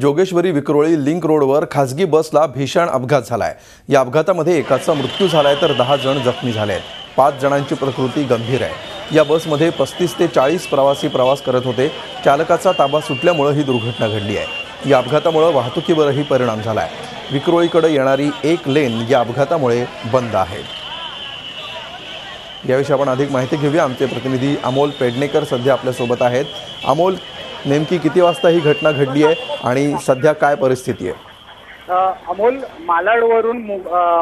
Jogeshwari Vikhroli link रोडवर खासगी बसला भीषण अपघात झालाय। या अपघातामध्ये एकाचा मृत्यू झालाय तर 10 जण जखमी झाले आहेत। 5 जणांची प्रकृती गंभीर आहे। या बसमध्ये 35 ते 40 प्रवासी प्रवास करत होते। चालकाचा ताबा सुटल्यामुळे ही दुर्घटना घडली आहे। या अपघातामुळे वाहतुकीवरही परिणाम झालाय। विक्रोळीकडे येणारी एक लेन या अपघातामुळे बंद आहे। याविषयी आपण अधिक माहिती घेऊया। आमचे प्रतिनिधी अमोल पेडणेकर सध्या आपल्या सोबत आहेत। अमोल, नेमकी किती वाजता ही घटना घडली आहे आणि सध्या काय परिस्थिती आहे? अमोल, मालाडवरून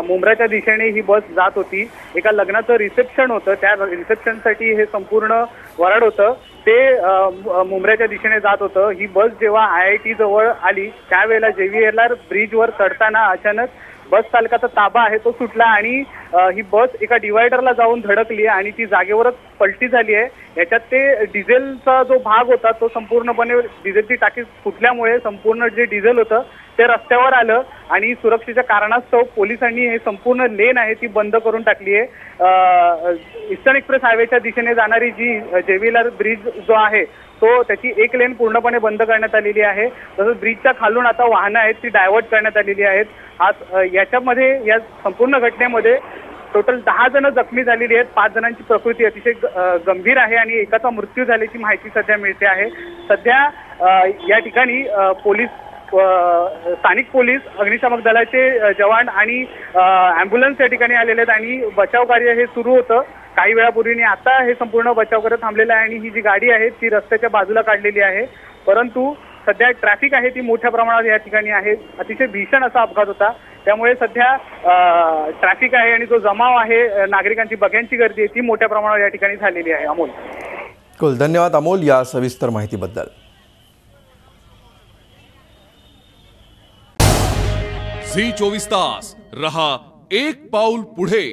मुंब्राच्या दिशेने ही बस जात होती। एका लग्नाचं रिसेप्शन होतं, त्या रिसेप्शनसाठी हे संपूर्ण वराड होतं ते मुंब्राच्या दिशेने जात होतं। ही बस जेव्हा IIT जवळ आली त्यावेळेला JVLR ब्रिजवर चढताना अचानक बस चालकाचा ताबा आहे तो सुटला आणि ही बस एका डिवायडरला जाऊन धडकली आणि ती जागेवरच पलटी झाली आहे। याच्यात ते डिझेलचा जो भाग होता तो संपूर्णपणे डिझेलची टाकी फुटल्यामुळे संपूर्ण जे डिझेल होतं ते रस्त्यावर आलं आणि सुरक्षेच्या कारणास्तव पोलिसांनी हे संपूर्ण लेन आहे ती बंद करून टाकली आहे। ईस्टर्न एक्सप्रेस हायवेच्या दिशेने जाणारी जी JVLR ब्रिज जो आहे तो त्याची एक लेन पूर्णपणे बंद करण्यात आलेली आहे। तसंच ब्रिजच्या खालून आता वाहनं आहेत ती डायव्हर्ट करण्यात आलेली आहेत। याच्यामध्ये या संपूर्ण घटनेमध्ये टोटल 10 जण जखमी झालेली आहेत। 5 जणांची प्रकृती अतिशय गंभीर आहे आणि एकाचा मृत्यू झाल्याची माहिती सध्या मिळते आहे। सध्या या ठिकाणी स्थानिक पोलीस, अग्निशामक दलाचे जवान आणि ॲम्ब्युलन्स या ठिकाणी आलेले आहेत आणि बचाव कार्य हे सुरू होतं काही वेळापूर्वी। आता हे संपूर्ण बचाव कार्य थांबलेलं आहे आणि ही जी गाडी आहे ती रस्त्याच्या बाजूला काढलेली आहे। परंतु सध्या ट्रॅफिक आहे ती मोठ्या प्रमाणात या ठिकाणी आहे। अतिशय भीषण असा अपघात होता त्यामुळे सध्या ट्रॅफिक आहे आणि जो जमाव आहे नागरिकांची, बघ्यांची गर्दी आहे ती मोठ्या प्रमाणावर या ठिकाणी झालेली आहे। अमोल, कुल धन्यवाद अमोल या सविस्तर माहितीबद्दल। झी 24 तास रहा एक पाऊल पुढे।